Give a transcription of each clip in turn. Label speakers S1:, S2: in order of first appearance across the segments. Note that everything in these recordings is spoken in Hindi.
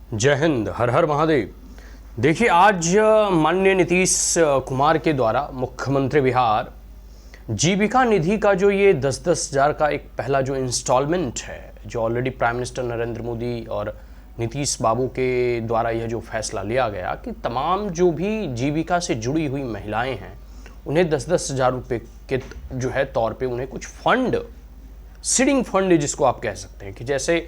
S1: जय हिंद, हर हर महादेव। देखिए, आज माननीय नीतीश कुमार के द्वारा मुख्यमंत्री बिहार जीविका निधि का जो ये 10-10 हज़ार का एक पहला जो इंस्टॉलमेंट है, जो already prime minister Narendra Modi और नीतीश बाबू के द्वारा यह जो फैसला लिया गया कि तमाम जो भी जीविका से जुड़ी हुई महिलाएं हैं उन्हें 10-10 हज़ार रुपये के जो है तौर पे उन्हें कुछ फंड, सीडिंग फंड जिसको आप कह सकते हैं, कि जैसे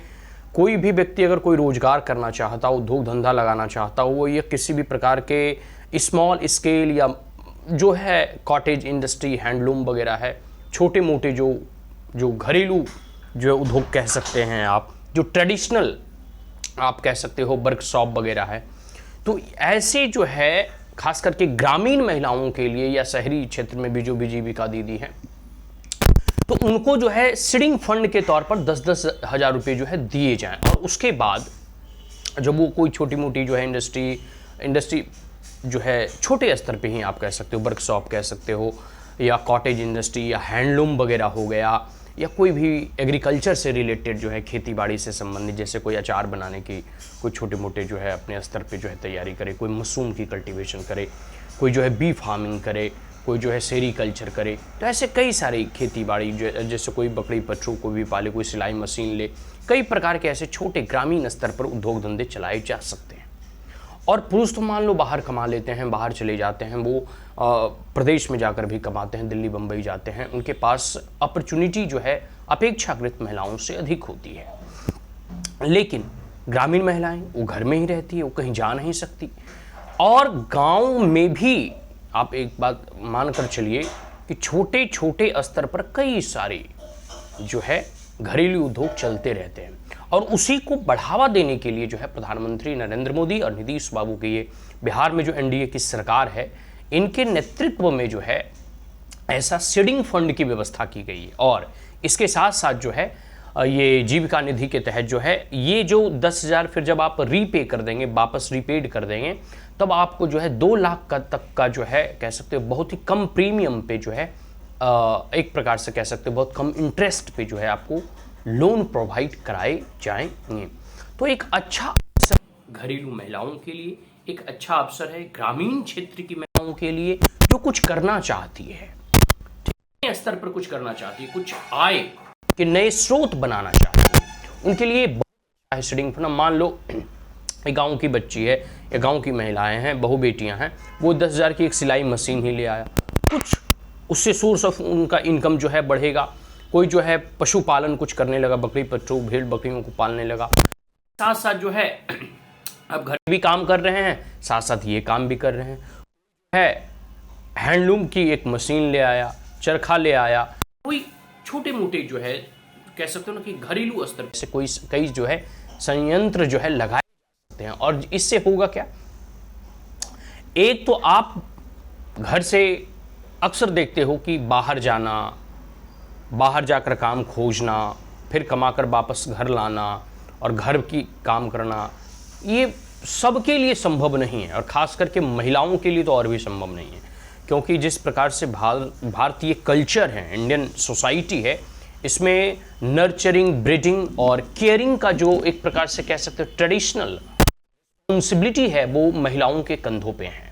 S1: कोई भी व्यक्ति अगर कोई रोजगार करना चाहता हो, उद्योग धंधा लगाना चाहता हो, वो या किसी भी प्रकार के स्मॉल स्केल या जो है कॉटेज इंडस्ट्री, हैंडलूम वगैरह है, छोटे मोटे जो घरेलू जो उद्योग कह सकते हैं आप, जो ट्रेडिशनल आप कह सकते हो वर्कशॉप वगैरह है, तो ऐसे जो है खास करके ग्रामीण महिलाओं के लिए या शहरी क्षेत्र में भी जो भी जीविका दीदी हैं, तो उनको जो है सीडिंग फंड के तौर पर 10-10 हज़ार रुपये जो है दिए जाएं। और उसके बाद जब वो कोई छोटी मोटी जो है इंडस्ट्री जो है छोटे स्तर पे ही आप कह सकते हो, वर्कशॉप कह सकते हो, या कॉटेज इंडस्ट्री या हैंडलूम वगैरह हो गया, या कोई भी एग्रीकल्चर से रिलेटेड जो है खेती बाड़ी से संबंधित, जैसे कोई अचार बनाने की कोई छोटे मोटे जो है अपने स्तर पे जो है तैयारी करे, कोई मशरूम की कल्टीवेशन करे, कोई जो है बी फार्मिंग करे, कोई जो है सेरीकल्चर करे, तो ऐसे कई सारी खेती बाड़ी जो जैसे कोई बकरी पशु को भी पाले, कोई सिलाई मशीन ले, कई प्रकार के ऐसे छोटे ग्रामीण स्तर पर उद्योग धंधे चलाए जा सकते हैं। और पुरुष तो मान लो बाहर कमा लेते हैं, बाहर चले जाते हैं, वो प्रदेश में जाकर भी कमाते हैं, दिल्ली बम्बई जाते हैं, उनके पास अपॉर्चुनिटी जो है अपेक्षाकृत महिलाओं से अधिक होती है। लेकिन ग्रामीण महिलाएं वो घर में ही रहती है, वो कहीं जा नहीं सकती। और गाँव में भी आप एक बात मानकर चलिए कि छोटे छोटे स्तर पर कई सारे जो है घरेलू उद्योग चलते रहते हैं, और उसी को बढ़ावा देने के लिए जो है प्रधानमंत्री नरेंद्र मोदी और नीतीश बाबू के ये बिहार में जो एनडीए की सरकार है, इनके नेतृत्व में जो है ऐसा सीडिंग फंड की व्यवस्था की गई है। और इसके साथ साथ जो है ये जीविका निधि के तहत जो है ये जो 10 हज़ार फिर जब आप रीपे कर देंगे, वापस रीपेड कर देंगे, तब आपको जो है 2 लाख का तक का जो है कह सकते हो बहुत ही कम प्रीमियम पे जो है एक प्रकार से कह सकते हो बहुत कम इंटरेस्ट पे जो है आपको लोन प्रोवाइड कराए जाएंगे। तो एक अच्छा अवसर घरेलू महिलाओं के लिए, एक अच्छा अवसर है ग्रामीण क्षेत्र की महिलाओं के लिए जो कुछ करना चाहती है, ठीक स्तर पर कुछ करना चाहती है, कुछ आय के नए स्रोत बनाना चाहती है, उनके लिए बहुत अच्छा है सीडिंग फंड। मान लो एक गाँव की बच्ची है या गाँव की महिलाएं हैं, बहु बेटियां हैं, वो 10 हज़ार की एक सिलाई मशीन ही ले आया, कुछ उससे सोर्स ऑफ उनका इनकम जो है बढ़ेगा। कोई जो है पशुपालन कुछ करने लगा, बकरी पशु भेड़ बकरियों को पालने लगा, साथ साथ जो है अब घर भी काम कर रहे हैं, साथ साथ ये काम भी कर रहे हैं, हैंडलूम की एक मशीन ले आया, चरखा ले आया, कोई छोटे मोटे जो है कह सकते हो ना कि घरेलू स्तर से कोई कई जो है संयंत्र जो है लगाए सकते हैं। और इससे होगा क्या, एक तो आप घर से अक्सर देखते हो कि बाहर जाना, बाहर जाकर काम खोजना, फिर कमाकर वापस घर लाना और घर की काम करना, ये सबके लिए संभव नहीं है, और ख़ास करके महिलाओं के लिए तो और भी संभव नहीं है, क्योंकि जिस प्रकार से भारतीय कल्चर है, इंडियन सोसाइटी है, इसमें नर्चरिंग, ब्रीडिंग और केयरिंग का जो एक प्रकार से कह सकते हो ट्रेडिशनल रिस्पॉन्सिबिलिटी है, वो महिलाओं के कंधों पे है।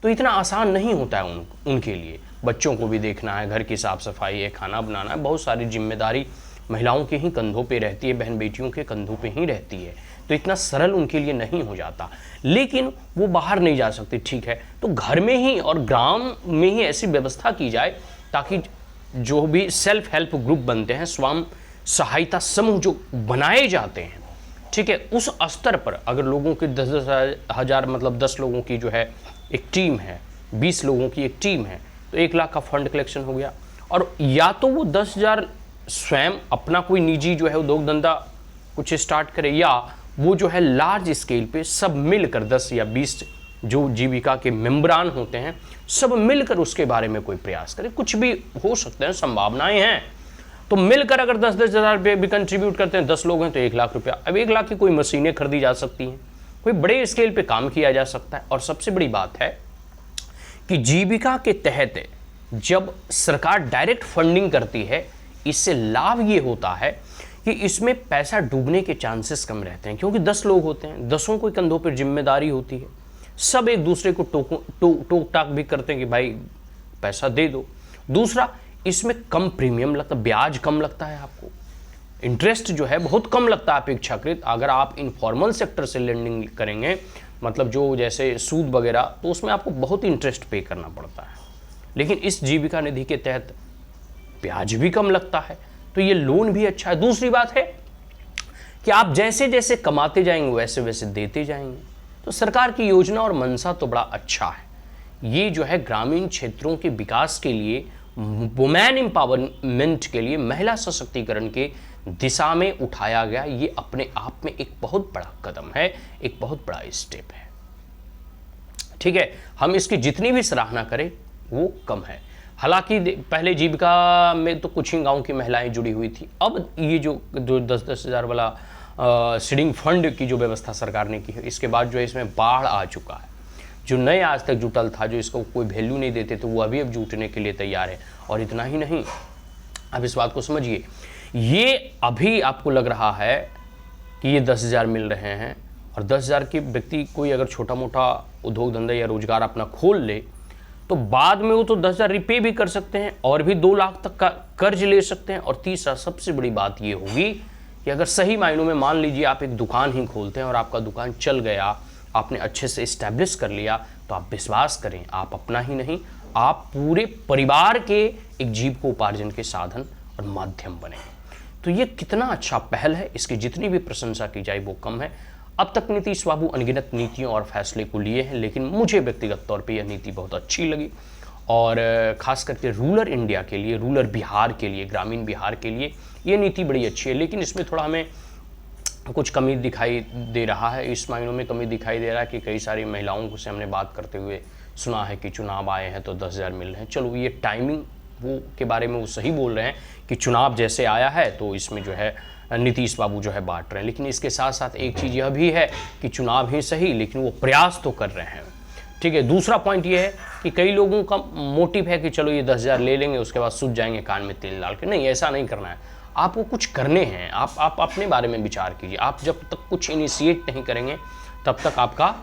S1: तो इतना आसान नहीं होता है उनके लिए, बच्चों को भी देखना है, घर की साफ सफाई है, खाना बनाना है, बहुत सारी जिम्मेदारी महिलाओं के ही कंधों पे रहती है, बहन बेटियों के कंधों पे ही रहती है, तो इतना सरल उनके लिए नहीं हो जाता। लेकिन वो बाहर नहीं जा सकते, ठीक है, तो घर में ही और गांव में ही ऐसी व्यवस्था की जाए ताकि जो भी सेल्फ हेल्प ग्रुप बनते हैं, स्वयं सहायता समूह जो बनाए जाते हैं, ठीक है, उस स्तर पर अगर लोगों की 10-10 हज़ार मतलब 10 लोगों की जो है एक टीम है, 20 लोगों की एक टीम है, तो 1 लाख का फंड कलेक्शन हो गया। और या तो वो 10 हज़ार स्वयं अपना कोई निजी जो है उद्योग धंधा कुछ स्टार्ट करे, या वो जो है लार्ज स्केल पे सब मिलकर 10 या 20 जो जीविका के मेंबरान होते हैं, सब मिलकर उसके बारे में कोई प्रयास करे। कुछ भी हो सकते हैं, संभावनाएं हैं। तो मिलकर अगर 10-10 हज़ार रुपये भी कंट्रीब्यूट करते हैं, 10 लोग हैं तो 1 लाख रुपया। अब 1 लाख की कोई मशीनें खरीदी जा सकती हैं, कोई बड़े स्केल पे काम किया जा सकता है। और सबसे बड़ी बात है कि जीविका के तहत जब सरकार डायरेक्ट फंडिंग करती है, इससे लाभ ये होता है कि इसमें पैसा डूबने के चांसेस कम रहते हैं, क्योंकि 10 लोग होते हैं, 10 के कंधों पर जिम्मेदारी होती है, सब एक दूसरे को टोक टाक भी करते हैं कि भाई पैसा दे दो। दूसरा, इसमें कम प्रीमियम लगता है, ब्याज कम लगता है, आपको इंटरेस्ट जो है बहुत कम लगता है अपेक्षाकृत। अगर आप इनफॉर्मल सेक्टर से लेंडिंग करेंगे, मतलब जो जैसे सूद वगैरह, तो उसमें आपको बहुत इंटरेस्ट पे करना पड़ता है। लेकिन इस जीविका निधि के तहत ब्याज भी कम लगता है, तो ये लोन भी अच्छा है। दूसरी बात है कि आप जैसे जैसे कमाते जाएंगे वैसे वैसे देते जाएंगे। तो सरकार की योजना और मंशा तो बड़ा अच्छा है। ये जो है ग्रामीण क्षेत्रों के विकास के लिए, वुमेन एम्पावरमेंट के लिए, महिला सशक्तिकरण के दिशा में उठाया गया, ये अपने आप में एक बहुत बड़ा कदम है, एक बहुत बड़ा स्टेप है। ठीक है, हम इसकी जितनी भी सराहना करें वो कम है। हालांकि पहले जीविका में तो कुछ ही गांव की महिलाएं जुड़ी हुई थी, अब ये जो 10-10 हज़ार वाला सीडिंग फंड की जो व्यवस्था सरकार ने की है, इसके बाद जो है इसमें बाढ़ आ चुका है। जो नए आज तक जुटल था, जो इसको कोई वैल्यू नहीं देते थे, वो अभी अब जुटने के लिए तैयार है। और इतना ही नहीं, अब इस बात को समझिए, ये अभी आपको लग रहा है कि ये 10,000 मिल रहे हैं, और 10,000 के व्यक्ति कोई अगर छोटा मोटा उद्योग धंधा या रोजगार अपना खोल ले, तो बाद में वो तो 10,000 रिपे भी कर सकते हैं, और भी 2 लाख तक का कर्ज ले सकते हैं। और तीसरा सबसे बड़ी बात ये होगी कि अगर सही मायनों में मान लीजिए आप एक दुकान ही खोलते हैं और आपका दुकान चल गया, आपने अच्छे से इस्टेब्लिश कर लिया, तो आप विश्वास करें, आप अपना ही नहीं, आप पूरे परिवार के एक जीविकोपार्जन के साधन और माध्यम बने। तो ये कितना अच्छा पहल है, इसकी जितनी भी प्रशंसा की जाए वो कम है। अब तक नीतीश बाबू अनगिनत नीतियों और फैसले को लिए हैं, लेकिन मुझे व्यक्तिगत तौर पे यह नीति बहुत अच्छी लगी, और खास करके रूरल इंडिया के लिए, रूरल बिहार के लिए, ग्रामीण बिहार के लिए ये नीति बड़ी अच्छी है। लेकिन इसमें थोड़ा हमें कुछ कमी दिखाई दे रहा है। इस मायनों में कमी दिखाई दे रहा है कि कई सारी महिलाओं से हमने बात करते हुए सुना है कि चुनाव आए हैं तो 10,000 मिल रहे हैं। चलो, ये टाइमिंग वो के बारे में वो सही बोल रहे हैं कि चुनाव जैसे आया है तो इसमें जो है नीतीश बाबू जो है बांट रहे हैं। लेकिन इसके साथ साथ एक चीज़ यह भी है कि चुनाव ही सही, लेकिन वो प्रयास तो कर रहे हैं। ठीक है, दूसरा पॉइंट ये है कि कई लोगों का मोटिव है कि चलो ये 10,000 ले लेंगे, उसके बाद सूझ जाएंगे कान में तेल डाल के। नहीं, ऐसा नहीं करना है, आपको कुछ करने हैं। आप अपने बारे में विचार कीजिए। आप जब तक कुछ इनिशिएट नहीं करेंगे तब तक आपका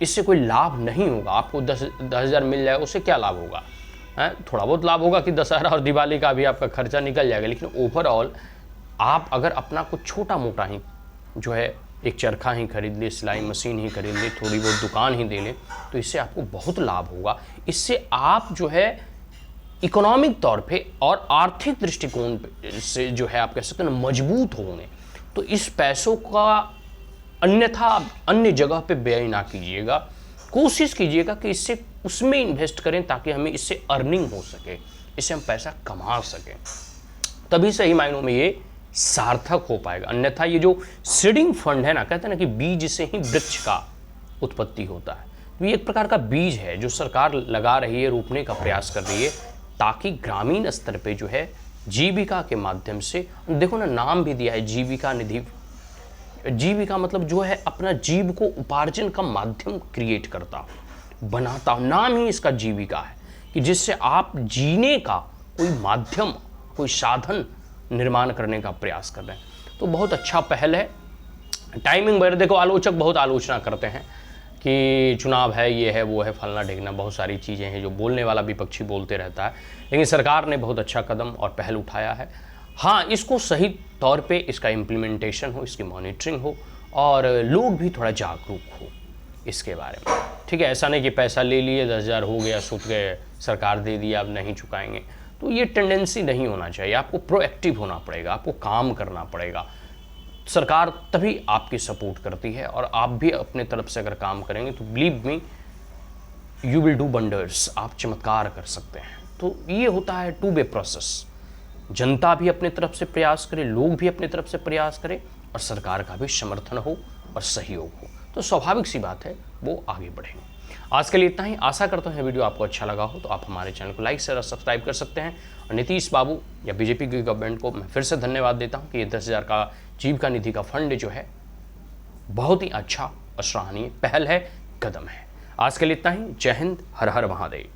S1: इससे कोई लाभ नहीं होगा। आपको 10,000 मिल जाएगा, उससे क्या लाभ होगा? थोड़ा बहुत लाभ होगा कि दशहरा और दिवाली का भी आपका खर्चा निकल जाएगा, लेकिन ओवरऑल आप अगर अपना कुछ छोटा मोटा ही जो है, एक चरखा ही खरीद ले, सिलाई मशीन ही खरीद ले, थोड़ी बहुत दुकान ही दे ले, तो इससे आपको बहुत लाभ होगा। इससे आप जो है इकोनॉमिक तौर पे और आर्थिक दृष्टिकोण से जो है आप कह सकते हैं मजबूत होंगे। तो इस पैसों का अन्यथा अन्य जगह पे व्यय ना कीजिएगा, कोशिश कीजिएगा कि इससे उसमें इन्वेस्ट करें ताकि हमें इससे अर्निंग हो सके, इससे हम पैसा कमा सकें, तभी सही मायनों में ये सार्थक हो पाएगा। अन्यथा ये जो सीडिंग फंड है ना, कहते हैं ना कि बीज से ही वृक्ष का उत्पत्ति होता है, तो ये एक प्रकार का बीज है जो सरकार लगा रही है, रोपने का प्रयास कर रही है, ताकि ग्रामीण स्तर पे जो है जीविका के माध्यम से, देखो ना नाम भी दिया है जीविका निधि। जीविका मतलब जो है अपना जीव को उपार्जन का माध्यम क्रिएट करता हो, बनाता हो। नाम ही इसका जीविका है कि जिससे आप जीने का कोई माध्यम, कोई साधन निर्माण करने का प्रयास कर रहे हैं। तो बहुत अच्छा पहल है। टाइमिंग वगैरह देखो, आलोचक बहुत आलोचना करते हैं कि चुनाव है, ये है, वो है, फलना ढेकना, बहुत सारी चीज़ें हैं जो बोलने वाला विपक्षी बोलते रहता है। लेकिन सरकार ने बहुत अच्छा कदम और पहल उठाया है। हाँ, इसको सही तौर पे इसका इम्प्लीमेंटेशन हो, इसकी मॉनिटरिंग हो, और लोग भी थोड़ा जागरूक हो इसके बारे में। ठीक है, ऐसा नहीं कि पैसा ले लिए, 10,000 हो गया, सूत गए, सरकार दे दिया, अब नहीं चुकाएंगे। तो ये टेंडेंसी नहीं होना चाहिए। आपको प्रोएक्टिव होना पड़ेगा, आपको काम करना पड़ेगा। सरकार तभी आपकी सपोर्ट करती है, और आप भी अपने तरफ से अगर काम करेंगे तो believe me you will do wonders, आप चमत्कार कर सकते हैं। तो ये होता है टू वे प्रोसेस। जनता भी अपने तरफ से प्रयास करे, लोग भी अपने तरफ से प्रयास करें, और सरकार का भी समर्थन हो और सहयोग हो, तो स्वाभाविक सी बात है वो आगे बढ़ेंगे। आज के लिए इतना ही। आशा करता हूँ वीडियो आपको अच्छा लगा हो, तो आप हमारे चैनल को लाइक शेयर और सब्सक्राइब कर सकते हैं। और नीतीश बाबू या बीजेपी की गवर्नमेंट को मैं फिर से धन्यवाद देता हूँ कि ये 10,000 का जीविका निधि का फंड जो है बहुत ही अच्छा और सराहनीय पहल है, कदम है। आज के लिए इतना ही। जय हिंद, हर हर महादेव।